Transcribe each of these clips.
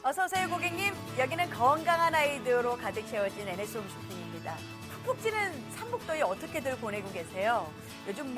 어서 오세요, 고객님. 여기는 건강한 아이디어로 가득 채워진 NS홈 쇼핑입니다. 푹푹 찌는 삼복더위 어떻게들 보내고 계세요? 요즘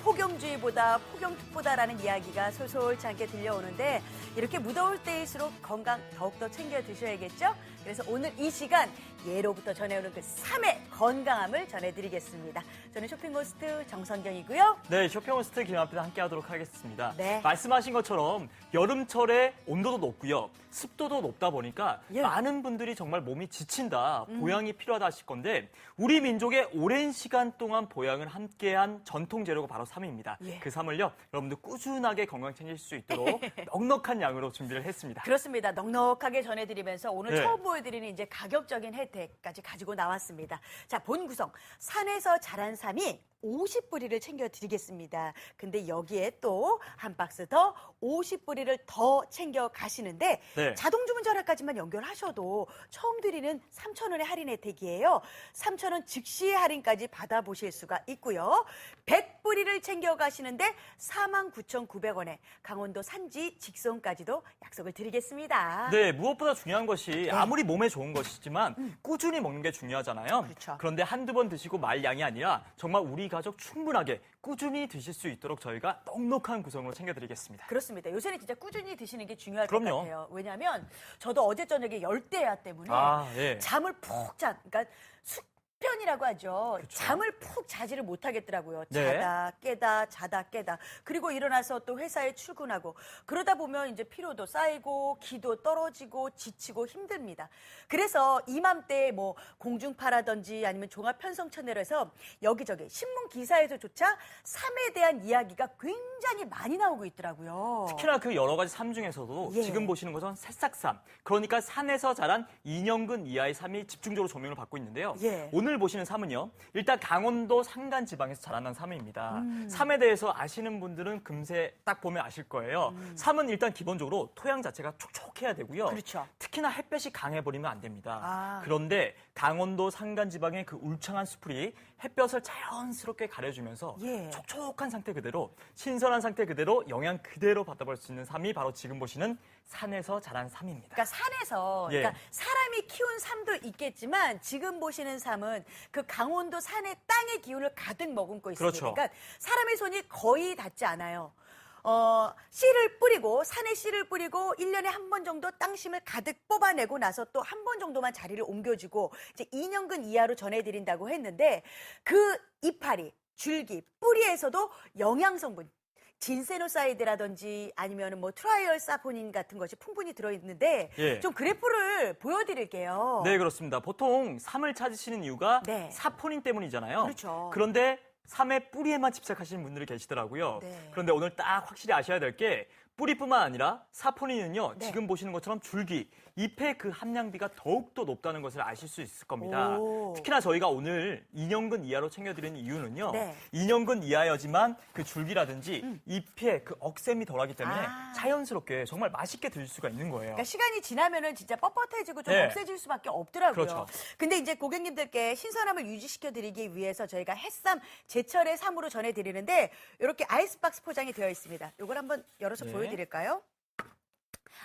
폭염주의보다 폭염특보다라는 이야기가 솔솔치 않게 들려오는데 이렇게 무더울 때일수록 건강 더욱더 챙겨 드셔야겠죠? 그래서 오늘 이 시간 예로부터 전해오는 그 3의 건강함을 전해드리겠습니다. 저는 쇼핑호스트 정선경이고요. 네, 쇼핑호스트 김한필 함께하도록 하겠습니다. 네. 말씀하신 것처럼 여름철에 온도도 높고요. 습도도 높다 보니까 예. 많은 분들이 정말 몸이 지친다, 보양이 필요하다 하실 건데 우리 민족의 오랜 시간 동안 보양을 함께한 전통 재료가 바로 쌈입니다. 예. 그 쌈을요, 여러분들 꾸준하게 건강 챙길 수 있도록 넉넉한 양으로 준비를 했습니다. 그렇습니다. 넉넉하게 전해드리면서 오늘 네. 처음 보여드리는 이제 가격적인 혜택까지 가지고 나왔습니다. 자, 본 구성. 산에서 자란 쌈이 50뿌리를 챙겨드리겠습니다. 근데 여기에 또 한 박스 더 50뿌리를 더 챙겨 가시는데 네. 자동주문 전화까지만 연결하셔도 처음 드리는 3,000원의 할인 혜택이에요. 3,000원 즉시 할인까지 받아보실 수가 있고요. 100뿌리를 챙겨 가시는데 49,900원에 강원도 산지 직송까지도 약속을 드리겠습니다. 네, 무엇보다 중요한 것이 아무리 몸에 좋은 것이지만 꾸준히 먹는 게 중요하잖아요. 그렇죠. 그런데 한두 번 드시고 말 양이 아니라 정말 우리 가족 충분하게 꾸준히 드실 수 있도록 저희가 넉넉한 구성으로 챙겨드리겠습니다. 그렇습니다. 요새는 진짜 꾸준히 드시는 게 중요할 그럼요. 것 같아요. 왜냐하면 저도 어제 저녁에 열대야 때문에 예. 잠을 푹 그러니까 숙변이라고 하죠. 그쵸. 잠을 푹 자지를 못하겠더라고요. 네. 자다 깨다 자다 깨다. 그리고 일어나서 또 회사에 출근하고 그러다 보면 이제 피로도 쌓이고 기도 떨어지고 지치고 힘듭니다. 그래서 이맘때 공중파라든지 아니면 종합편성 채널에서 여기저기 신문 기사에서조차 삶에 대한 이야기가 굉장히 많이 나오고 있더라고요. 특히나 그 여러 가지 삶 중에서도 예. 지금 보시는 것은 새싹쌈, 그러니까 산에서 자란 2년근 이하의 삶이 집중적으로 조명을 받고 있는데요. 예. 오늘 보시는 삶은요, 일단 강원도 산간 지방에서 자라난 삶입니다. 삶에 대해서 아시는 분들은 금세 딱 보면 아실 거예요. 삶은 일단 기본적으로 토양 자체가 촉촉해야 되고요. 그렇죠. 특히나 햇볕이 강해버리면 안 됩니다. 아. 그런데 강원도 산간 지방의 그 울창한 수풀이 햇볕을 자연스럽게 가려주면서 예. 촉촉한 상태 그대로, 신선한 상태 그대로 영양 그대로 받아볼 수 있는 삶이 바로 지금 보시는 산에서 자란 삶입니다. 그러니까 산에서 예. 그러니까 사람이 키운 삶도 있겠지만 지금 보시는 삶은 그 강원도 산의 땅의 기운을 가득 머금고 있습니다. 그렇죠. 그러니까 사람의 손이 거의 닿지 않아요. 씨를 뿌리고 산에 씨를 뿌리고 1년에 한 번 정도 땅심을 가득 뽑아내고 나서 또 한 번 정도만 자리를 옮겨주고 이제 2년근 이하로 전해드린다고 했는데 그 이파리, 줄기, 뿌리에서도 영양 성분 진세노사이드라든지 아니면 트라이얼 사포닌 같은 것이 풍분히 들어있는데 예. 좀 그래프를 보여드릴게요. 네, 그렇습니다. 보통 삶을 찾으시는 이유가 네. 사포닌 때문이잖아요. 그렇죠. 그런데 삶의 뿌리에만 집착하시는 분들이 계시더라고요. 네. 그런데 오늘 딱 확실히 아셔야 될 게 뿌리뿐만 아니라 사포닌은요, 네. 지금 보시는 것처럼 줄기, 잎의 그 함량비가 더욱더 높다는 것을 아실 수 있을 겁니다. 오. 특히나 저희가 오늘 2년근 이하로 챙겨드리는 이유는요, 네. 2년근 이하여지만 그 줄기라든지 잎의 그 억셈이 덜하기 때문에 아. 자연스럽게 정말 맛있게 드실 수가 있는 거예요. 그러니까 시간이 지나면은 진짜 뻣뻣해지고 좀 네. 억세질 수밖에 없더라고요. 그렇죠. 근데 이제 고객님들께 신선함을 유지시켜 드리기 위해서 저희가 햇쌈 제철의 쌈으로 전해 드리는데 이렇게 아이스박스 포장이 되어 있습니다. 이걸 한번 열어서 네. 보여드릴까요?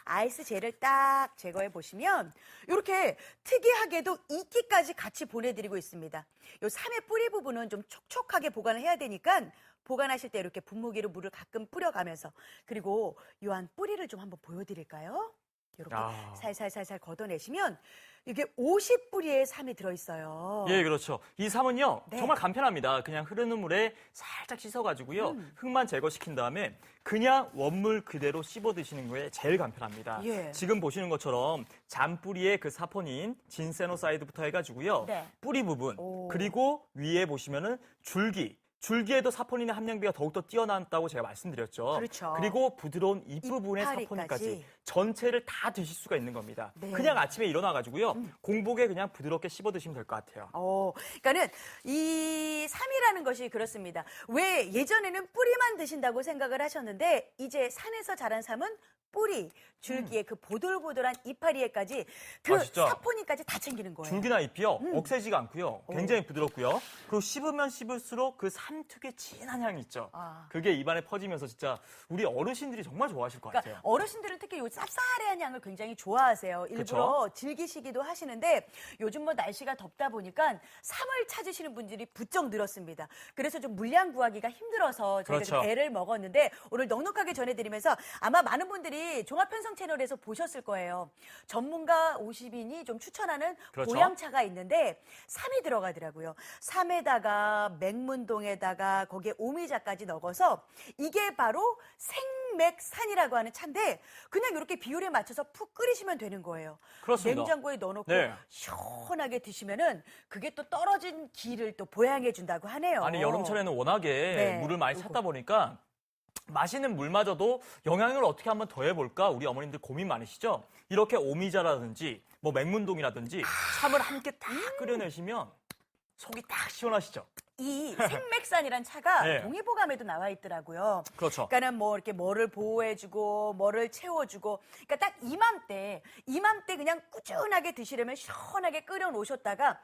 아이스 젤을 딱 제거해 보시면 이렇게 특이하게도 이끼까지 같이 보내드리고 있습니다. 이 쌈의 뿌리 부분은 좀 촉촉하게 보관을 해야 되니까 보관하실 때 이렇게 분무기로 물을 가끔 뿌려가면서 그리고 이 안 뿌리를 좀 한번 보여드릴까요? 이렇게 살살살살 걷어내시면 이게 50뿌리의 쌈이 들어있어요. 예, 그렇죠. 이 쌈은요, 네. 정말 간편합니다. 그냥 흐르는 물에 살짝 씻어가지고요, 흙만 제거시킨 다음에 그냥 원물 그대로 씹어 드시는 거에 제일 간편합니다. 예. 지금 보시는 것처럼 잔뿌리의 그 사포닌, 진세노사이드부터 해가지고요, 네. 뿌리 부분, 오. 그리고 위에 보시면은 줄기에도 사포닌의 함량비가 더욱더 뛰어난다고 제가 말씀드렸죠. 그렇죠. 그리고 부드러운 잎부분의 이파리까지. 사포닌까지 전체를 다 드실 수가 있는 겁니다. 네. 그냥 아침에 일어나가지고요, 공복에 그냥 부드럽게 씹어 드시면 될 것 같아요. 그러니까는 이 쌈이라는 것이 그렇습니다. 왜 예전에는 뿌리만 드신다고 생각을 하셨는데 이제 산에서 자란 쌈은 뿌리, 줄기에 그 보들보들한 이파리에까지 그 진짜? 사포닌까지 다 챙기는 거예요. 줄기나 잎이요. 억세지가 않고요. 굉장히 부드럽고요. 그리고 씹으면 씹을수록 그 삼특의 진한 향이 있죠. 그게 입안에 퍼지면서 진짜 우리 어르신들이 정말 좋아하실 것 같아요. 그러니까 어르신들은 특히 요 쌉쌀한 향을 굉장히 좋아하세요. 일부러 그쵸? 즐기시기도 하시는데 요즘 뭐 날씨가 덥다 보니까 삼을 찾으시는 분들이 부쩍 늘었습니다. 그래서 좀 물량 구하기가 힘들어서 저희가 그렇죠. 좀 애를 먹었는데 오늘 넉넉하게 전해드리면서 아마 많은 분들이 종합편성 채널에서 보셨을 거예요. 전문가 50인이 좀 추천하는 그렇죠. 보양차가 있는데 삼이 들어가더라고요. 삼에다가 맹문동에다가 거기에 오미자까지 넣어서 이게 바로 생맥산이라고 하는 차인데 그냥 이렇게 비율에 맞춰서 푹 끓이시면 되는 거예요. 그렇습니다. 냉장고에 넣어놓고 네. 시원하게 드시면은 그게 또 떨어진 기를 또 보양해 준다고 하네요. 아니 여름철에는 워낙에 네. 물을 많이 찾다 보니까 마시는 물마저도 영양을 어떻게 한번 더해볼까 우리 어머님들 고민 많으시죠? 이렇게 오미자라든지 뭐 맹문동이라든지 참을 함께 딱 끓여내시면 속이 딱 시원하시죠? 이 생맥산이란 차가 네. 동의보감에도 나와 있더라고요. 그렇죠. 그러니까는 뭐 이렇게 뭐를 보호해주고 뭐를 채워주고, 그러니까 딱 이맘때 그냥 꾸준하게 드시려면 시원하게 끓여 놓으셨다가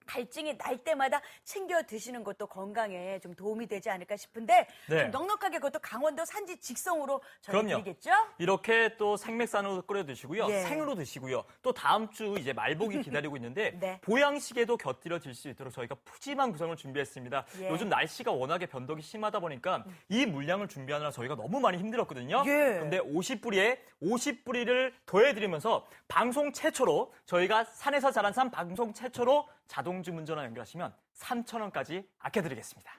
갈증이 날 때마다 챙겨 드시는 것도 건강에 좀 도움이 되지 않을까 싶은데 네. 좀 넉넉하게 그것도 강원도 산지 직송으로 그럼요. 전해드리겠죠? 이렇게 또 생맥산으로 끓여 드시고요. 예. 생으로 드시고요. 또 다음 주 이제 말복이 기다리고 있는데 네. 보양식에도 곁들여 질 수 있도록 저희가 푸짐한 구성을 준비했습니다. 예. 요즘 날씨가 워낙에 변덕이 심하다 보니까 이 물량을 준비하느라 저희가 너무 많이 힘들었거든요. 예. 그런데 50뿌리를 더해드리면서 방송 최초로 저희가 산에서 자란 삶 방송 최초로 자동 주문 전화 연결하시면 3,000원까지 아껴드리겠습니다.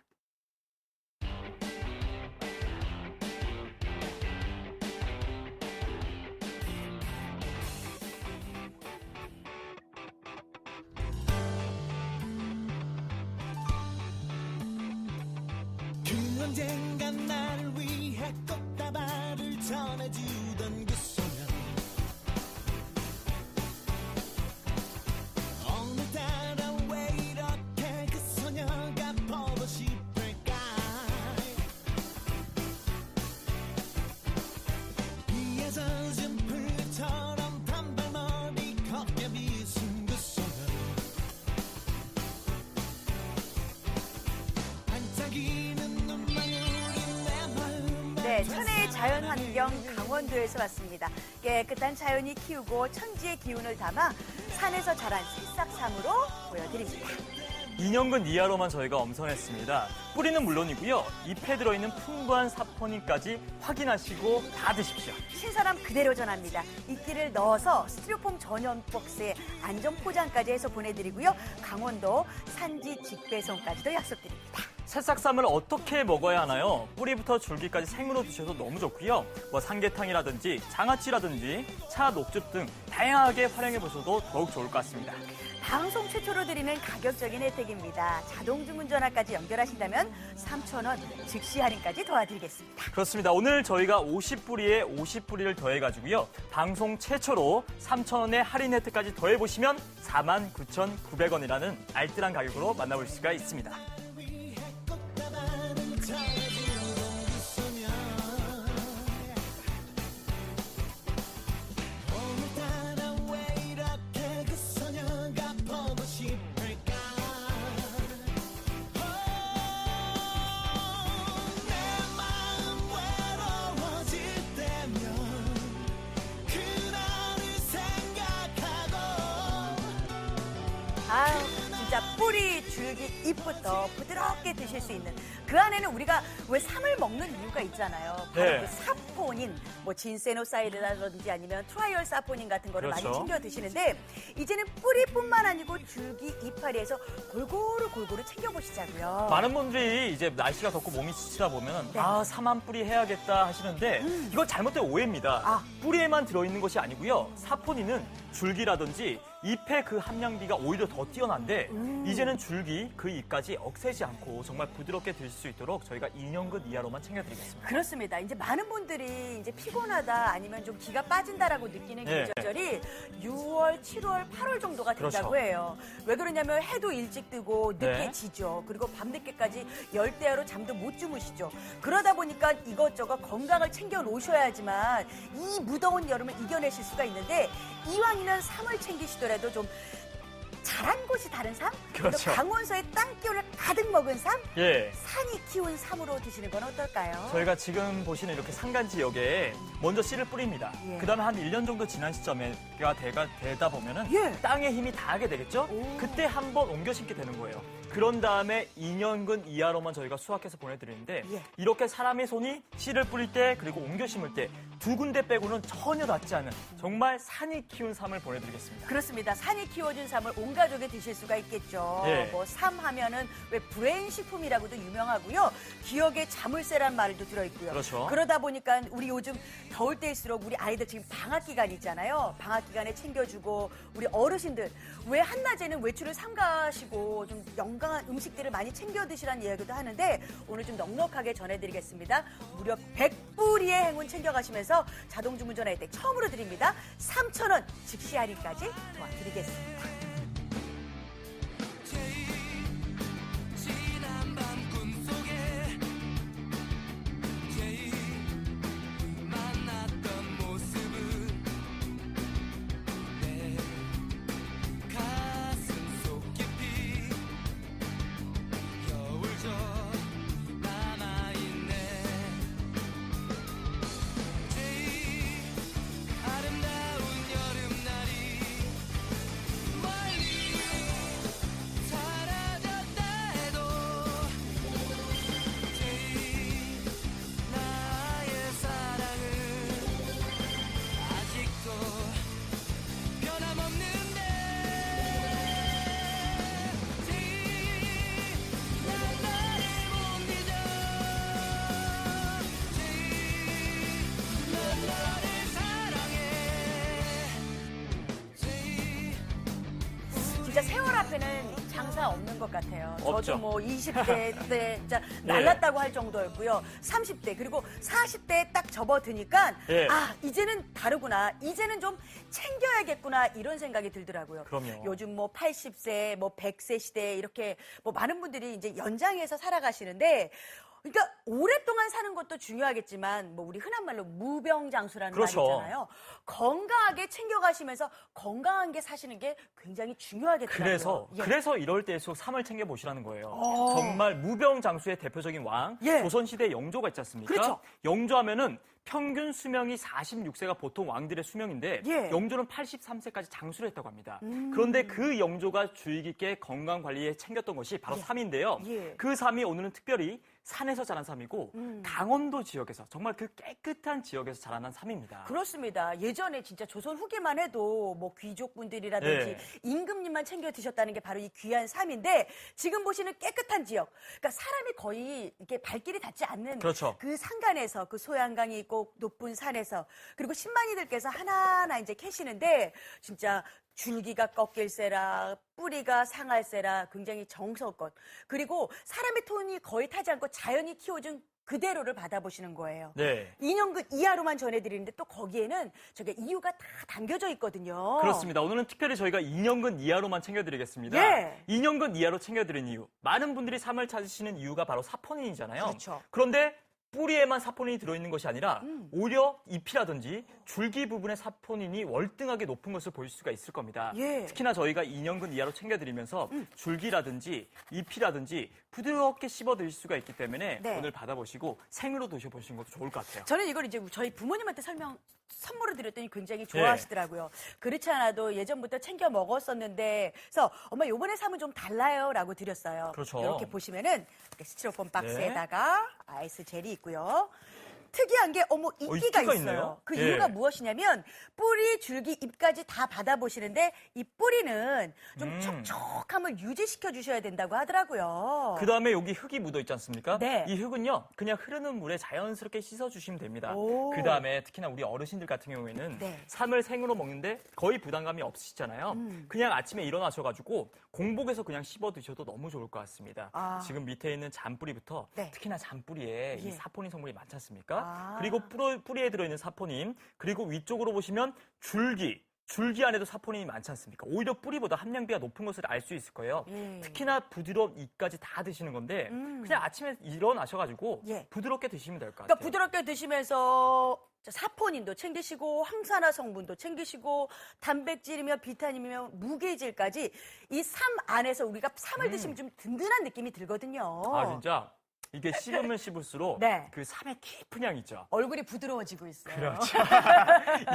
그 언젠가 나를 위해 꽃다발을 전해주던 그 소년 오늘따라 왜 이렇게 그 소녀가 보고 싶을까 비에 젖은 풀처럼 단발머리 걷며 비순 그 소년 반짝이는 네, 천혜의 자연환경 강원도에서 왔습니다. 깨끗한 자연이 키우고 천지의 기운을 담아 산에서 자란 새싹삼으로 보여드립니다. 2년근 이하로만 저희가 엄선했습니다. 뿌리는 물론이고요. 잎에 들어있는 풍부한 사포닌까지 확인하시고 다 드십시오. 신선함 그대로 전합니다. 이끼를 넣어서 스티로폼 전용 박스에 안전 포장까지 해서 보내드리고요. 강원도 산지 직배송까지도 약속드립니다. 새싹삼을 어떻게 먹어야 하나요? 뿌리부터 줄기까지 생으로 드셔도 너무 좋고요. 뭐 삼계탕이라든지 장아찌라든지 차, 녹즙 등 다양하게 활용해 보셔도 더욱 좋을 것 같습니다. 방송 최초로 드리는 가격적인 혜택입니다. 자동 주문 전화까지 연결하신다면 3,000원 즉시 할인까지 도와드리겠습니다. 그렇습니다. 오늘 저희가 50뿌리에 50뿌리를 더해가지고요. 방송 최초로 3,000원의 할인 혜택까지 더해보시면 49,900원이라는 알뜰한 가격으로 만나볼 수가 있습니다. 아유, 진짜 뿌리, 줄기, 잎부터 부드럽게 드실 수 있는 그 안에는 우리가 왜 삼을 먹는 이유가 있잖아요. 바로 네. 그 사포닌, 뭐 진세노사이드라든지 아니면 트라이얼 사포닌 같은 거를 그렇죠. 많이 챙겨 드시는데 이제는 뿌리뿐만 아니고 줄기, 이파리에서 골고루 챙겨보시자고요. 많은 분들이 이제 날씨가 덥고 몸이 지치다 보면 네. 아, 삼한 뿌리 해야겠다 하시는데 이거 잘못된 오해입니다. 아. 뿌리에만 들어있는 것이 아니고요. 사포닌은 줄기라든지 잎의 그 함량비가 오히려 더 뛰어난데 이제는 줄기, 그 잎까지 억세지 않고 정말 부드럽게 드실 수 있도록 저희가 2년근 이하로만 챙겨드리겠습니다. 그렇습니다. 이제 많은 분들이 이제 피곤하다 아니면 좀 기가 빠진다라고 느끼는 네. 계절이 6월, 7월, 8월 정도가 된다고 그렇죠. 해요. 왜 그러냐면 해도 일찍 뜨고 늦게 네. 지죠. 그리고 밤늦게까지 열대야로 잠도 못 주무시죠. 그러다 보니까 이것저것 건강을 챙겨 놓으셔야지만 이 무더운 여름을 이겨내실 수가 있는데 이왕이면 삶을 챙기시더라도 좀 자란 곳이 다른 삶? 그리고 그렇죠. 강원서의 땅기운을 가득 먹은 삶? 예. 산이 키운 삶으로 드시는 건 어떨까요? 저희가 지금 보시는 이렇게 산간 지역에 먼저 씨를 뿌립니다. 예. 그다음에 한 1년 정도 지난 시점에가 되다 보면은 예. 땅에 힘이 닿게 되겠죠? 오. 그때 한번 옮겨 심게 되는 거예요. 그런 다음에 2년근 이하로만 저희가 수확해서 보내드리는데 예. 이렇게 사람의 손이 씨를 뿌릴 때 그리고 옮겨 심을 때 두 군데 빼고는 전혀 닿지 않은 정말 산이 키운 삶을 보내드리겠습니다. 그렇습니다. 산이 키워준 삶을 온 가족이 드실 수가 있겠죠. 예. 뭐 삶 하면은 왜 브레인 식품이라고도 유명하고요. 기억에 자물쇠란 말도 들어있고요. 그렇죠. 그러다 보니까 우리 요즘 더울 때일수록 우리 아이들 지금 방학 기간 있잖아요. 방학 기간에 챙겨주고 우리 어르신들 왜 한낮에는 외출을 삼가시고 좀 건강한 음식들을 많이 챙겨 드시라는 이야기도 하는데 오늘 좀 넉넉하게 전해드리겠습니다. 무려 100뿌리의 행운 챙겨가시면서 자동 주문 전화 혜택 처음으로 드립니다. 3,000원 즉시 할인까지 도와드리겠습니다. 지난 밤 꿈속에 제일 만났던 모습은 내 가슴 속 깊이 겨울적 남아있네 제일 아름다운 여름날이 멀리 사라졌다 해도 제일 나의 사랑은 아직도 변함없는데 제일 난 나를 못 잊어 제일 난 나를 사랑해 제일 진짜 세월 앞에는 장사 없는 것 같아요. 없죠. 저도 뭐 20대 때 진짜 날랐다고 할 정도였고요. 30대 그리고 40대에 딱 접어드니까 예. 아 이제는 다르구나. 이제는 좀 챙겨야겠구나 이런 생각이 들더라고요. 그럼요. 요즘 뭐 80세, 뭐 100세 시대 이렇게 뭐 많은 분들이 이제 연장해서 살아가시는데 그러니까 오랫동안 사는 것도 중요하겠지만 뭐 우리 흔한 말로 무병장수라는 그렇죠. 말이 있잖아요. 건강하게 챙겨가시면서 건강한 게 사시는 게 굉장히 중요하겠더라고요. 그래서 이럴 때일수록 삶을 챙겨 보시라는 거예요. 어. 정말 무병장수의 대표적인 왕 예. 조선시대 영조가 있지 않습니까? 그렇죠. 영조하면은 평균 수명이 46세가 보통 왕들의 수명인데 예. 영조는 83세까지 장수를 했다고 합니다. 그런데 그 영조가 주의 깊게 건강 관리에 챙겼던 것이 바로 삶인데요. 예. 그 삶이 오늘은 특별히 산에서 자란 삶이고 강원도 지역에서 정말 그 깨끗한 지역에서 자라난 삶입니다. 그렇습니다. 예전에 진짜 조선 후기만 해도 뭐 귀족분들이라든지 네. 임금님만 챙겨 드셨다는 게 바로 이 귀한 삶인데 지금 보시는 깨끗한 지역, 그러니까 사람이 거의 이렇게 발길이 닿지 않는 그렇죠. 그 산간에서 그 소양강이 있고 높은 산에서 그리고 신만이들께서 하나하나 이제 캐시는데 진짜 줄기가 꺾일세라 뿌리가 상할세라 굉장히 정성껏 그리고 사람의 톤이 거의 타지 않고 자연이 키워준 그대로를 받아보시는 거예요. 네. 2년근 이하로만 전해드리는데 또 거기에는 저게 이유가 다 담겨져 있거든요. 그렇습니다. 오늘은 특별히 저희가 2년근 이하로만 챙겨드리겠습니다. 예. 2년근 이하로 챙겨드린 이유. 많은 분들이 삶을 찾으시는 이유가 바로 사포닌이잖아요. 그렇죠. 그런데 뿌리에만 사포닌이 들어있는 것이 아니라 오히려 잎이라든지 줄기 부분에 사포닌이 월등하게 높은 것을 보실 수가 있을 겁니다. 예. 특히나 저희가 2년근 이하로 챙겨드리면서 줄기라든지 잎이라든지 부드럽게 씹어 드실 수가 있기 때문에 네. 오늘 받아보시고 생으로 드셔보시는 것도 좋을 것 같아요. 저는 이걸 이제 저희 부모님한테 선물을 드렸더니 굉장히 좋아하시더라고요. 그렇지 않아도 예전부터 챙겨 먹었었는데, 그래서 엄마 요번에 사면 좀 달라요라고 드렸어요. 그렇죠. 이렇게 보시면은 이렇게 스티로폼 박스에다가 아이스 젤이 있고요. 특이한 게 인기가 인기가 있어요. 있네요. 그 예. 이유가 무엇이냐면 뿌리, 줄기, 잎까지 다 받아보시는데 이 뿌리는 좀 촉촉함을 유지시켜 주셔야 된다고 하더라고요. 그 다음에 여기 흙이 묻어 있지 않습니까? 네. 이 흙은요, 그냥 흐르는 물에 자연스럽게 씻어주시면 됩니다. 오. 그 다음에 특히나 우리 어르신들 같은 경우에는 네. 삶을 생으로 먹는데 거의 부담감이 없으시잖아요. 그냥 아침에 일어나셔가지고 공복에서 그냥 씹어 드셔도 너무 좋을 것 같습니다. 아. 지금 밑에 있는 잔뿌리부터 네. 특히나 잔뿌리에 예. 이 사포닌 성분이 많지 않습니까? 아. 그리고 뿌리에 들어있는 사포닌, 그리고 위쪽으로 보시면 줄기 안에도 사포닌이 많지 않습니까? 오히려 뿌리보다 함량비가 높은 것을 알 수 있을 거예요. 예. 특히나 부드러운 잎까지 다 드시는 건데 그냥 아침에 일어나셔가지고 예. 부드럽게 드시면 될 것 그러니까 같아요. 부드럽게 드시면서 사포닌도 챙기시고 항산화 성분도 챙기시고 단백질이며 비타민이며 무게질까지 이 삶 안에서 우리가 삶을 드시면 좀 든든한 느낌이 들거든요. 아 진짜 이게 씹으면 씹을수록 네. 그 삶의 깊은 향 있죠. 얼굴이 부드러워지고 있어요. 그렇죠.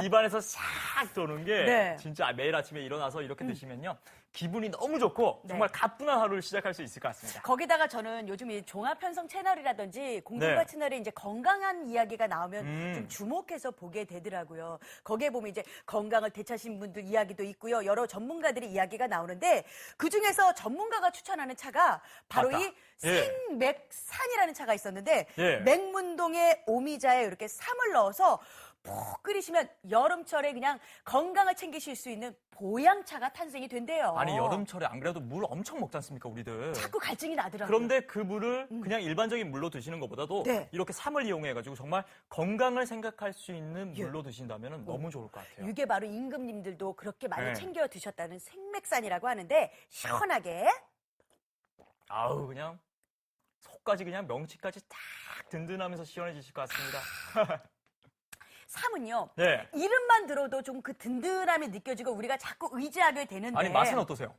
입안에서 싹 도는 게 네. 진짜 매일 아침에 일어나서 이렇게 드시면요. 기분이 너무 좋고 네. 정말 가뿐한 하루를 시작할 수 있을 것 같습니다. 거기다가 저는 요즘 이 종합편성 채널이라든지 공중파 네. 채널에 이제 건강한 이야기가 나오면 음. 좀 주목해서 보게 되더라고요. 거기에 보면 이제 건강을 되찾으신 분들 이야기도 있고요. 여러 전문가들의 이야기가 나오는데 그 중에서 전문가가 추천하는 차가 바로 맞다. 이 예. 생맥산이라는 차가 있었는데 예. 맥문동의 오미자에 이렇게 쌈을 넣어서 푹 끓이시면 여름철에 그냥 건강을 챙기실 수 있는 보양차가 탄생이 된대요. 아니 여름철에 안 그래도 물 엄청 먹지 않습니까 우리들. 자꾸 갈증이 나더라고요. 그런데 그 물을 그냥 일반적인 물로 드시는 것보다도 네. 이렇게 삶을 이용해가지고 정말 건강을 생각할 수 있는 예. 물로 드신다면 너무 좋을 것 같아요. 이게 바로 임금님들도 그렇게 많이 네. 챙겨 드셨다는 생맥산이라고 하는데 시원하게 아우 그냥 속까지 그냥 명치까지 딱 든든하면서 시원해지실 것 같습니다. 삶은요. 네. 이름만 들어도 좀 그 든든함이 느껴지고 우리가 자꾸 의지하게 되는데 아니 맛은 어떠세요?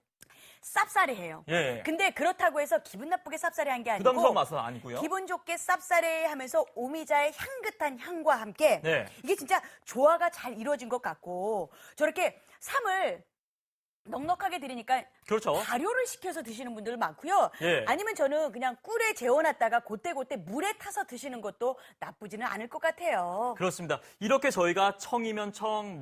쌉싸래해요. 예. 근데 그렇다고 해서 기분 나쁘게 쌉싸래한 게 아니고 부담스러운 맛은 아니고요. 기분 좋게 쌉싸래하면서 오미자의 향긋한 향과 함께 네. 이게 진짜 조화가 잘 이루어진 것 같고 저렇게 삶을 넉넉하게 드리니까 그렇죠. 발효를 시켜서 드시는 분들 많고요. 예. 아니면 저는 그냥 꿀에 재워놨다가 그때 물에 타서 드시는 것도 나쁘지는 않을 것 같아요. 그렇습니다. 이렇게 저희가 청이면 청,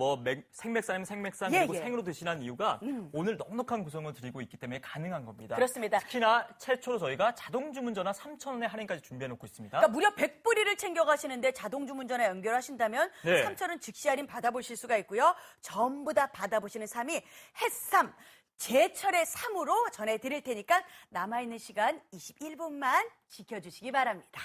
생맥산이면 생맥산, 예, 그리고 예. 생으로 드시라는 이유가 오늘 넉넉한 구성을 드리고 있기 때문에 가능한 겁니다. 그렇습니다. 특히나 최초로 저희가 자동 주문 전화 3,000원의 할인까지 준비해 놓고 있습니다. 그러니까 무려 100뿌리를 챙겨가시는데 자동 주문 전화 연결하신다면 네. 3,000원 즉시 할인 받아보실 수가 있고요. 전부 다 받아보시는 삶이 햇삼, 제철의 삶으로 전해드릴 테니까 남아있는 시간 21분만 지켜주시기 바랍니다.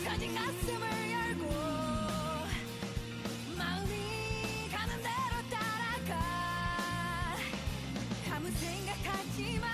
터진 가슴을 열고 마음이 가는 대로 따라가 아무 생각하지 마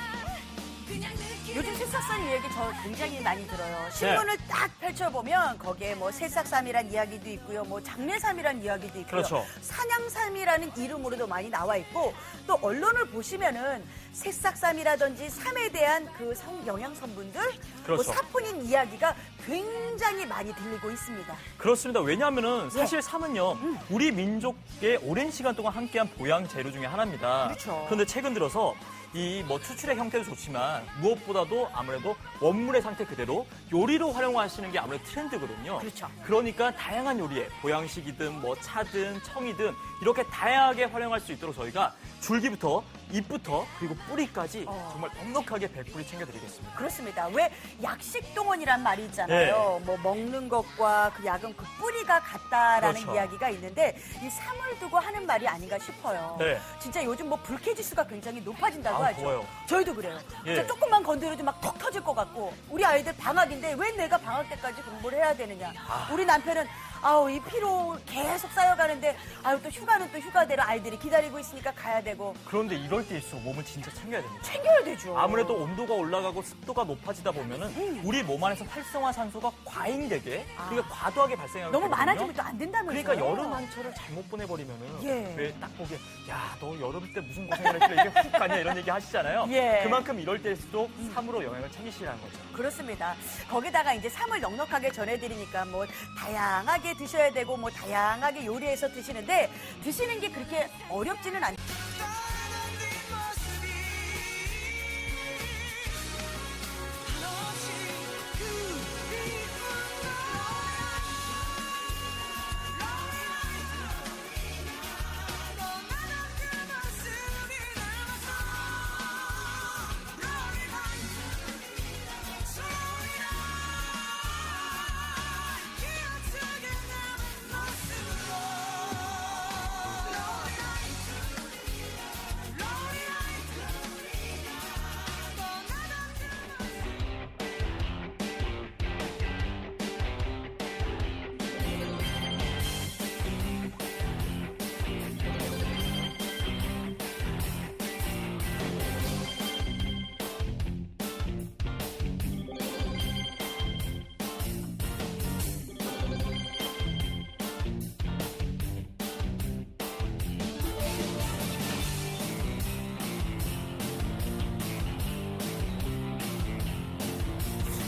그냥 느끼는 요즘 새싹산 이야기 저 굉장히 많이 들어요. 신문을 딱 펼쳐보면 거기에 뭐 새싹삼이란 이야기도 있고요. 뭐 장례삼이란 이야기도 있고요. 그렇죠. 산양삼이라는 이름으로도 많이 나와 있고 또 언론을 보시면은 새싹삼이라든지 삼에 대한 그 영양 성분들 그렇죠. 뭐 사포닌 이야기가 굉장히 많이 들리고 있습니다. 그렇습니다. 왜냐하면은 네. 사실 삼은요, 우리 민족의 오랜 시간 동안 함께한 보양 재료 중에 하나입니다. 그렇죠. 그런데 최근 들어서 이 추출의 형태도 좋지만 무엇보다도 아무래도 원물의 상태 그대로 요리로 활용하시는 게 아무래도 트렌드거든요. 그렇죠. 그러니까 다양한 요리에 보양식이든 뭐 차든 청이든 이렇게 다양하게 활용할 수 있도록 저희가 줄기부터 잎부터 그리고 뿌리까지 정말 넉넉하게 100뿌리 챙겨드리겠습니다. 그렇습니다. 왜 약식동원이란 말이 있잖아요. 네. 뭐 먹는 것과 그 약은 그 뿌리가 같다라는 그렇죠. 이야기가 있는데 이 삼을 두고 하는 말이 아닌가 싶어요. 네. 진짜 요즘 뭐 불쾌지수가 굉장히 높아진다고 아, 하죠. 더워요. 저희도 그래요. 예. 진짜 조금만 건드려도 막 턱 터질 것 같고 우리 아이들 방학인데 왜 내가 방학 때까지 공부를 해야 되느냐. 우리 남편은 아우 이 피로 계속 쌓여가는데 아유 또 휴가는 또 휴가대로 아이들이 기다리고 있으니까 가야 되고 그런데 이럴 때일수록 몸을 진짜 챙겨야 됩니다. 챙겨야 되죠. 아무래도 온도가 올라가고 습도가 높아지다 보면은 우리 몸 안에서 활성화 산소가 과잉되게 그러니까 과도하게 발생하거든요. 너무 많아지면 또 안 된다면서요. 그러니까 여름 한철을 잘못 보내버리면은 예. 왜 딱 보기에 야 너 여름 때 무슨 고생을 했길래 이게 훅 가냐 이런 얘기 하시잖아요. 예. 그만큼 이럴 때일수록 삶으로 영향을 챙기시라는 거죠. 그렇습니다. 거기다가 이제 삶을 넉넉하게 전해드리니까 뭐 다양하게 드셔야 되고 뭐 다양하게 요리해서 드시는데 드시는 게 그렇게 어렵지는 않.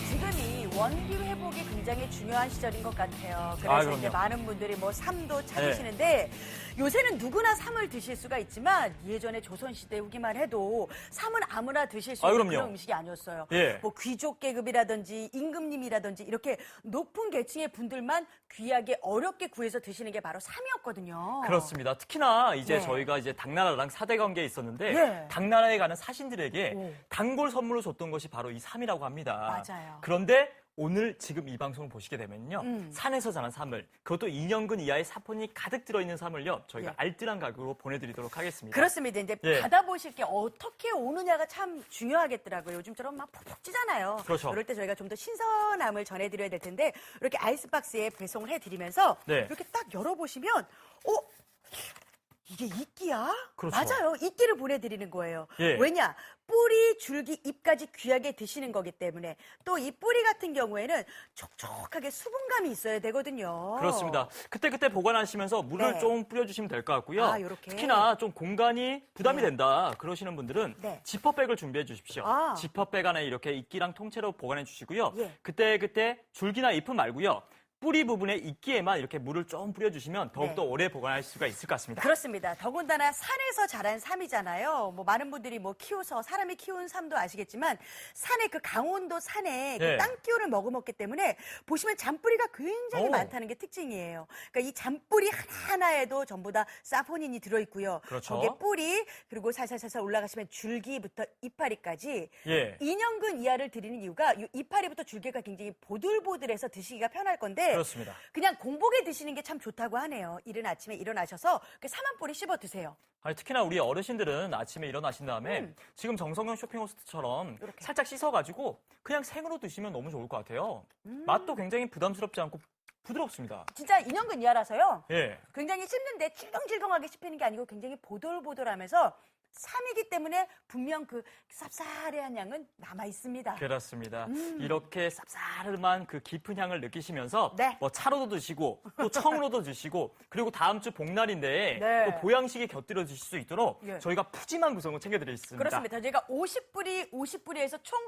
지금이 원기 회복이 굉장히 중요한 시절인 것 같아요. 그래서 그럼요. 이제 많은 분들이 뭐 삶도 찾으시는데 요새는 누구나 삶을 드실 수가 있지만 예전에 조선시대 후기만 해도 삶은 아무나 드실 수 있는 그럼요. 그런 음식이 아니었어요. 예. 뭐 귀족 계급이라든지 임금님이라든지 이렇게 높은 계층의 분들만 귀하게 어렵게 구해서 드시는 게 바로 삶이었거든요. 그렇습니다. 특히나 이제 네. 저희가 이제 당나라랑 사대 관계에 있었는데 예. 당나라에 가는 사신들에게 오. 단골 선물로 줬던 것이 바로 이 삶이라고 합니다. 맞아요. 그런데 오늘 지금 이 방송을 보시게 되면요. 음. 산에서 자란 삶을 그것도 2년근 이하의 사폰이 가득 들어있는 삶을요. 저희가 예. 알뜰한 가격으로 보내드리도록 하겠습니다. 그렇습니다. 이제 예. 받아보실 게 어떻게 오느냐가 참 중요하겠더라고요. 요즘처럼 막 푹푹 찌잖아요. 그렇죠. 이럴 때 저희가 좀 더 신선함을 전해드려야 될 텐데 이렇게 아이스박스에 배송을 해드리면서 네. 이렇게 딱 열어보시면 이게 이끼야? 그렇죠. 맞아요. 이끼를 보내드리는 거예요. 예. 왜냐? 뿌리, 줄기, 잎까지 귀하게 드시는 거기 때문에 또 이 뿌리 같은 경우에는 촉촉하게 수분감이 있어야 되거든요. 그렇습니다. 그때그때 보관하시면서 물을 네. 좀 뿌려주시면 될 것 같고요. 아, 요렇게. 특히나 좀 공간이 부담이 네. 된다 그러시는 분들은 네. 지퍼백을 준비해 주십시오. 아. 지퍼백 안에 이렇게 이끼랑 통째로 보관해 주시고요. 예. 그때그때 줄기나 잎은 말고요. 뿌리 부분에 이끼에만 이렇게 물을 좀 뿌려주시면 더욱더 네. 오래 보관할 수가 있을 것 같습니다. 그렇습니다. 더군다나 산에서 자란 삶이잖아요. 뭐 많은 분들이 뭐 키워서 사람이 키운 삶도 아시겠지만 산에 그 강원도 산에 그 네. 땅기호를 머금었기 때문에 보시면 잔뿌리가 굉장히 오. 많다는 게 특징이에요. 그러니까 이 잔뿌리 하나하나에도 전부 다 사포닌이 들어있고요. 그렇죠. 거기에 뿌리 그리고 살살살살 올라가시면 줄기부터 이파리까지 예. 2년근 이하를 드리는 이유가 이 이파리부터 줄기가 굉장히 보들보들해서 드시기가 편할 건데 그렇습니다. 그냥 공복에 드시는 게 참 좋다고 하네요. 이른 아침에 일어나셔서 그 사만뿌리 씹어 드세요. 아니, 특히나 우리 어르신들은 아침에 일어나신 다음에 지금 정성현 쇼핑호스트처럼 이렇게. 살짝 씻어가지고 그냥 생으로 드시면 너무 좋을 것 같아요. 맛도 굉장히 부담스럽지 않고 부드럽습니다. 진짜 2년근 이하라서요. 예. 굉장히 씹는데 질겅질겅하게 씹히는 게 아니고 굉장히 보들보들하면서 삶이기 때문에 분명 그 쌉싸래한 향은 남아 있습니다. 그렇습니다. 이렇게 쌉싸름한 그 깊은 향을 느끼시면서 네. 뭐 차로도 드시고 또 청으로도 드시고 그리고 다음 주 복날인데 네. 또 보양식이 곁들여 주실 수 있도록 예. 저희가 푸짐한 구성을 챙겨드리겠습니다. 그렇습니다. 저희가 50뿌리에서 총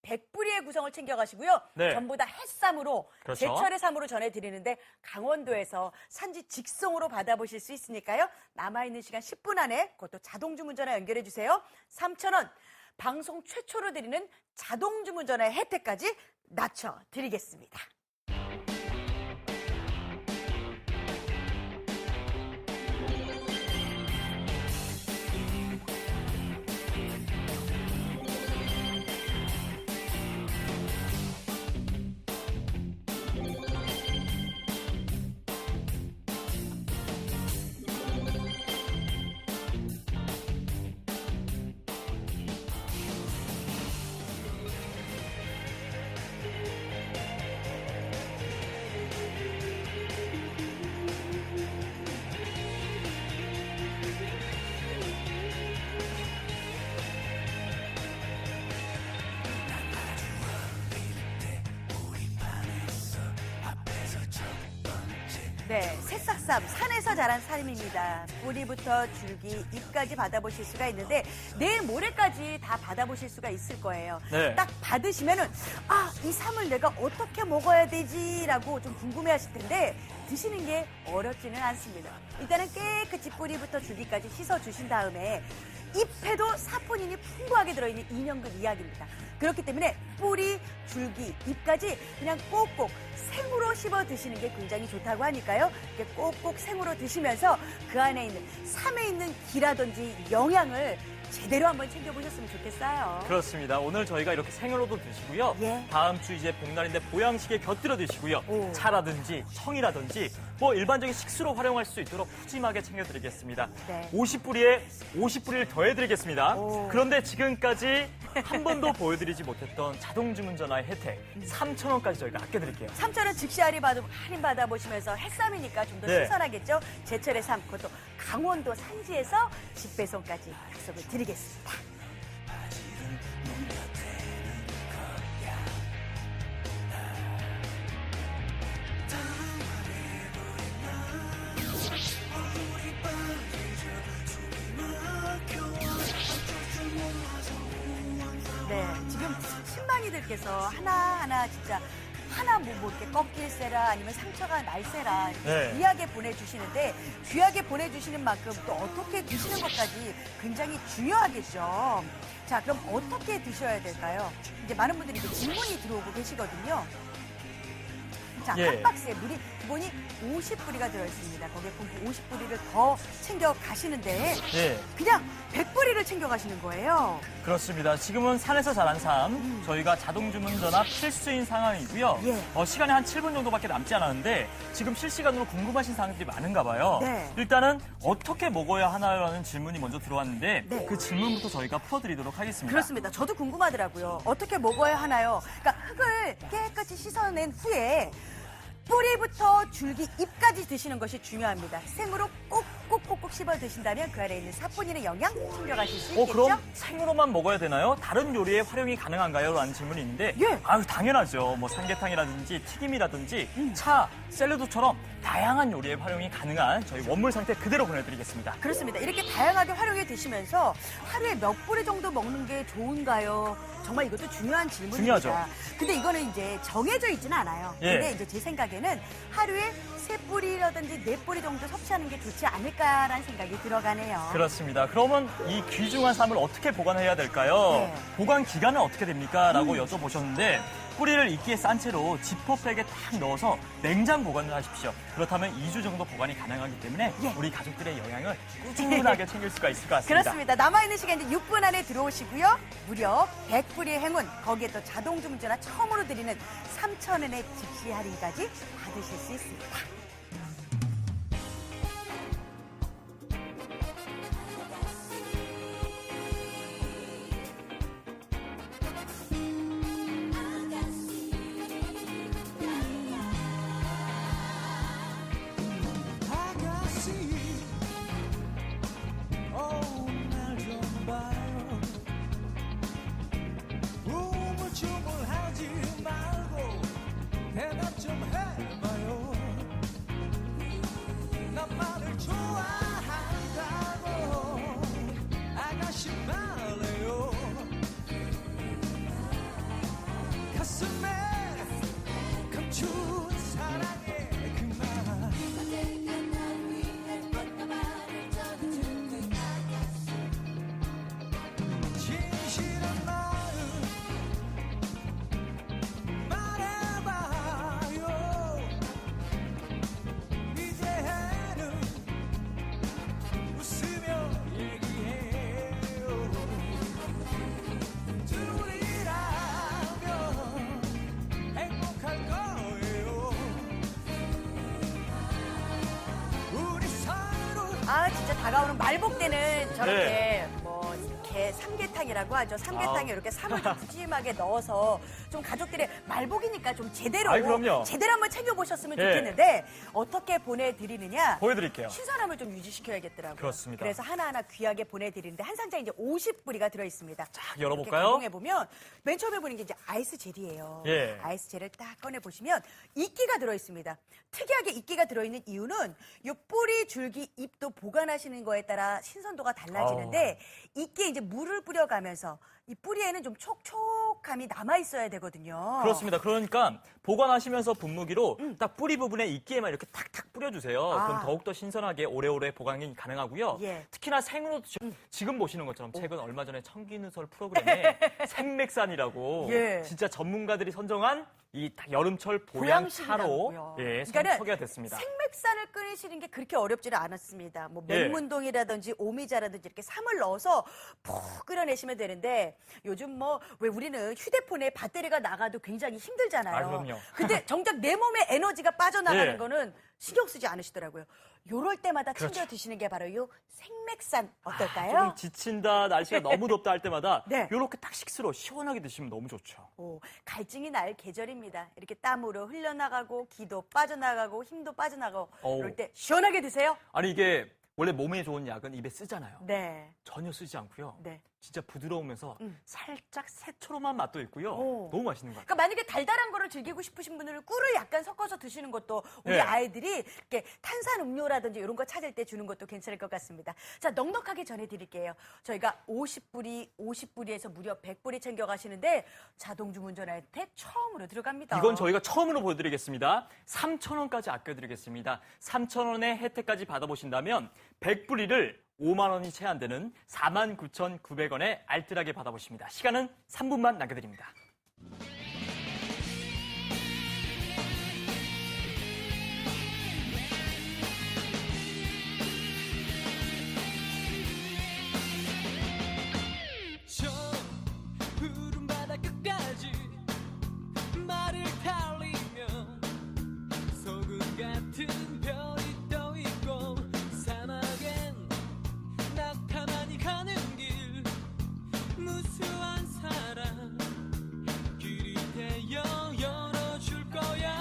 100뿌리의 구성을 챙겨가시고요. 네. 전부 다 햇쌈으로 그렇죠. 제철의 삶으로 전해드리는데 강원도에서 산지 직송으로 받아보실 수 있으니까요. 남아있는 시간 10분 안에 그것도 자동주문 전화 연결해주세요. 3,000원 방송 최초로 드리는 자동주문 전화의 혜택까지 낮춰드리겠습니다. 네, 새싹삼, 산에서 자란 삶입니다. 뿌리부터 줄기, 잎까지 받아보실 수가 있는데 내일 모레까지 다 받아보실 수가 있을 거예요. 네. 딱 받으시면은 이 삶을 내가 어떻게 먹어야 되지라고 좀 궁금해하실 텐데 드시는 게 어렵지는 않습니다. 일단은 깨끗이 뿌리부터 줄기까지 씻어주신 다음에 잎에도 사포닌이 풍부하게 들어있는 인형근 이야기입니다. 그렇기 때문에 뿌리, 줄기, 잎까지 그냥 꼭꼭 생으로 씹어 드시는 게 굉장히 좋다고 하니까요. 이렇게 꼭꼭 생으로 드시면서 그 안에 있는 삶에 있는 기라든지 영양을 제대로 한번 챙겨보셨으면 좋겠어요. 그렇습니다. 오늘 저희가 이렇게 생으로도 드시고요. 예. 다음 주 이제 복날인데 보양식에 곁들여 드시고요. 오. 차라든지 청이라든지 뭐 일반적인 식수로 활용할 수 있도록 푸짐하게 챙겨드리겠습니다. 네. 50뿌리에 50뿌리를 더해드리겠습니다. 오. 그런데 지금까지 한 번도 보여드리지 못했던 자동주문 전화의 혜택 3,000원까지 저희가 아껴드릴게요. 3,000원 즉시 할인 받아보시면서 햇쌈이니까 좀 더 네. 신선하겠죠? 제철의 삶, 그것도 강원도 산지에서 직배송까지 약속을 드리겠습니다. 네, 지금 신망이들께서 하나하나 진짜 뭐 이렇게 꺾일세라 아니면 상처가 날세라 네. 귀하게 보내주시는데 귀하게 보내주시는 만큼 또 어떻게 드시는 것까지 굉장히 중요하겠죠. 자, 그럼 어떻게 드셔야 될까요? 이제 많은 분들이 이제 질문이 들어오고 계시거든요. 자, 예. 한 박스에 물이 기본이 50뿌리가 들어있습니다. 거기에 50뿌리를 더 챙겨 가시는데 예. 그냥 100뿌리를 챙겨 가시는 거예요. 그렇습니다. 지금은 산에서 자란 삶, 저희가 자동주문 전화 필수인 상황이고요. 예. 시간이 한 7분 정도밖에 남지 않았는데 지금 실시간으로 궁금하신 사항들이 많은가 봐요. 네. 일단은 어떻게 먹어야 하나요라는 질문이 먼저 들어왔는데 네. 그 질문부터 저희가 풀어드리도록 하겠습니다. 그렇습니다. 저도 궁금하더라고요. 어떻게 먹어야 하나요? 그러니까 흙을 깨끗이 씻어낸 후에 뿌리부터 줄기, 잎까지 드시는 것이 중요합니다. 생으로 꼭꼭꼭꼭 씹어 드신다면 그 안에 있는 사포닌의 영양 챙겨가실 수 있겠죠? 그럼 생으로만 먹어야 되나요? 다른 요리에 활용이 가능한가요? 라는 질문이 있는데 예. 당연하죠. 뭐 삼계탕이라든지 튀김이라든지 차, 샐러드처럼 다양한 요리에 활용이 가능한 저희 원물 상태 그대로 보내드리겠습니다. 그렇습니다. 이렇게 다양하게 활용해 드시면서 하루에 몇 뿌리 정도 먹는 게 좋은가요? 정말 이것도 중요한 질문입니다. 중요하죠. 근데 이거는 이제 정해져 있지는 않아요. 예. 근데 이제 제 생각에는 하루에 3뿌리라든지 4뿌리 정도 섭취하는 게 좋지 않을까라는 생각이 들어가네요. 그렇습니다. 그러면 이 귀중한 삶을 어떻게 보관해야 될까요? 네. 보관 기간은 어떻게 됩니까? 라고 여쭤보셨는데 뿌리를 이끼에 싼 채로 지퍼백에 딱 넣어서 냉장 보관을 하십시오. 그렇다면 2주 정도 보관이 가능하기 때문에 예. 우리 가족들의 영양을 꾸준하게 챙길 수가 있을 것 같습니다. 그렇습니다. 남아있는 시간 이제 6분 안에 들어오시고요. 무려 100뿌리의 행운, 거기에 또 자동주문 전화 처음으로 드리는 3,000원의 즉시 할인까지 받으실 수 있습니다. 우물쭈물하지 말고 대답 좀 해봐요. 나만을 좋아한다고 아가씨 말해요. 가슴에 감춘 사랑의 그말 진실한 마음 말해봐요. 이제는 웃으며 얘기해요. 둘이라면 행복할 거예요. 우리 서로 아, 진짜 다가오는 말복 때는 저렇게 네. 뭐 이렇게 삼계탕이라고 하죠. 삼계탕에 이렇게 삼을 좀 푸짐하게 넣어서 좀 가족들의 말복이니까 좀 제대로 아이, 그럼요. 제대로 한번 챙겨보셨으면 예. 좋겠는데 어떻게 보내드리느냐? 보여드릴게요. 신선함을 좀 유지시켜야겠더라고요. 그렇습니다. 그래서 하나하나 귀하게 보내드리는데 한 상자에 이제 50뿌리가 들어있습니다. 자, 열어볼까요? 보면 맨 처음에 보는 게 이제 아이스 젤이에요. 예. 아이스 젤을 딱 꺼내 보시면 이끼가 들어있습니다. 특이하게 이끼가 들어있는 이유는 이 뿌리, 줄기, 잎도 보관하시는 거에 따라 신선도가 달라지는데 이끼에 이제 물을 뿌려가면서 이 뿌리에는 좀 촉촉함이 남아 있어야 되거든요. 그렇습니다. 그러니까 보관하시면서 분무기로 딱 뿌리 부분에 이끼에만 이렇게 탁탁 뿌려주세요. 아. 그럼 더욱더 신선하게 오래오래 보관이 가능하고요. 예. 특히나 생으로 지금 보시는 것처럼 최근 얼마 전에 청기누설 프로그램에 생맥산이라고 예. 진짜 전문가들이 선정한 이 여름철 보양식이라고요. 보양차로 예, 그러니까는 소개가 됐습니다. 생맥산을 끓이시는 게 그렇게 어렵지는 않았습니다. 뭐 예. 맹문동이라든지 오미자라든지 이렇게 삼을 넣어서 푹 끓여내시면 되는데 요즘 뭐 왜 우리는 휴대폰에 배터리가 나가도 굉장히 힘들잖아요. 아, 그럼요. 근데 정작 내 몸에 에너지가 빠져나가는 예. 거는 신경 쓰지 않으시더라고요. 요럴 때마다 챙겨 그렇죠. 드시는 게 바로 요 생맥산 어떨까요? 조금 지친다, 날씨가 너무 덥다 할 때마다 네. 이렇게 딱 식수로 시원하게 드시면 너무 좋죠. 오, 갈증이 날 계절입니다. 이렇게 땀으로 흘려나가고 기도 빠져나가고 힘도 빠져나가고 어우. 이럴 때 시원하게 드세요. 아니 이게 원래 몸에 좋은 약은 입에 쓰잖아요. 네. 전혀 쓰지 않고요. 네. 진짜 부드러우면서 살짝 새초롬한 맛도 있고요. 오. 너무 맛있는 것 같아요. 그러니까 만약에 달달한 거를 즐기고 싶으신 분들은 꿀을 약간 섞어서 드시는 것도 우리 예. 아이들이 이렇게 탄산 음료라든지 이런 거 찾을 때 주는 것도 괜찮을 것 같습니다. 자, 넉넉하게 전해드릴게요. 저희가 50뿌리에서 무려 100뿌리 챙겨가시는데 자동 주문 전화 혜택 처음으로 들어갑니다. 이건 저희가 처음으로 보여드리겠습니다. 3,000원까지 아껴드리겠습니다. 3,000원의 혜택까지 받아보신다면 100뿌리를 5만 원이 채 안 되는 49,900원에 알뜰하게 받아보십니다. 시간은 3분만 남겨드립니다. 저 푸른 바다 끝까지 말을 달리면 소금 같은 별이 떠 있고 사막엔 나타나니 가는 길 무수한 사랑 길이 되어 열어줄 거야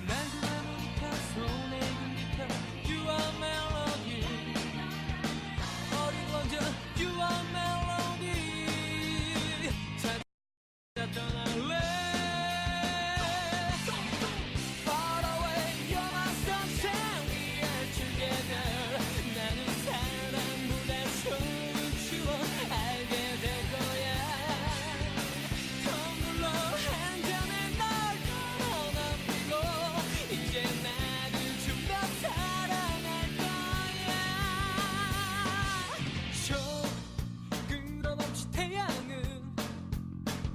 날개나무부터 손에 깃털 You are melody 어린 왕자 You are melody 찾아 떠날래 Far away You're my sunshine We are together 나는 사랑보다 좋은 추억 알게 될 거야 텀블러 한 잔에 널 끌어남기고 이제 나를 좀 더 사랑할 거야 저 끌어넘친 태양은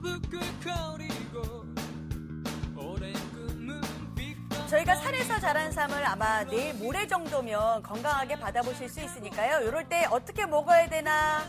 부글거리고 오랜 꿈은 빛과 저희가 산에서 자란 삶을 아마 내일 모레 정도면 건강하게 받아보실 수 있으니까요. 이럴 때 어떻게 먹어야 되나,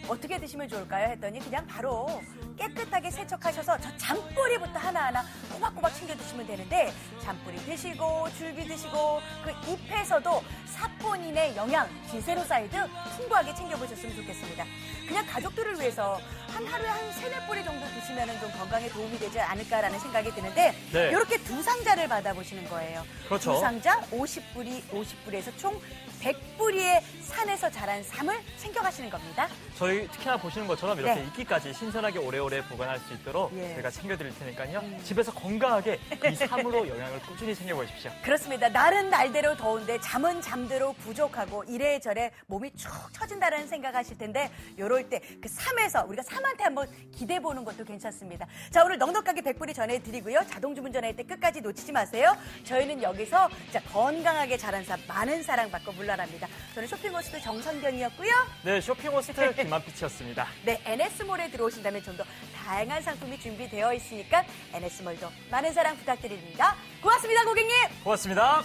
어떻게 드시면 좋을까요? 했더니 그냥 바로 깨끗하게 세척하셔서 저 잔뿌리부터 하나하나 꼬박꼬박 챙겨 드시면 되는데 잔뿌리 드시고 줄기 드시고 그 잎에서도 사포닌의 영양, 기세로사이드 풍부하게 챙겨보셨으면 좋겠습니다. 그냥 가족들을 위해서 한 하루에 한 3-4뿌리 정도 드시면 좀 건강에 도움이 되지 않을까라는 생각이 드는데 네. 이렇게 두 상자를 받아보시는 거예요. 그렇죠. 두 상자 50뿌리에서 총 100뿌리의 산에서 자란 삶을 챙겨가시는 겁니다. 저희 특히나 보시는 것처럼 이렇게 네. 이끼까지 신선하게 오래오래 보관할 수 있도록 예. 제가 챙겨드릴 테니까요. 집에서 건강하게 이 삶으로 영양을 꾸준히 챙겨보십시오. 그렇습니다. 날은 날대로 더운데 잠은 잠대로 부족하고 이래저래 몸이 축 처진다는 생각하실 텐데 이럴 때 그 삶에서 우리가 삶한테 한번 기대보는 것도 괜찮습니다. 자, 오늘 넉넉하게 100뿌리 전해드리고요. 자동주문 전화할 때 끝까지 놓치지 마세요. 저희는 여기서 진짜 건강하게 자란 삶 많은 사랑받고 물러납니다. 저는 쇼핑호스트 정선경이었고요. 네, 쇼핑호스트 김한빛이었습니다. 네, NS몰에 들어오신다면 좀 더 다양한 상품이 준비되어 있으니까 NS몰도 많은 사랑 부탁드립니다. 고맙습니다, 고객님. 고맙습니다.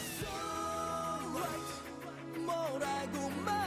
뭐라고 말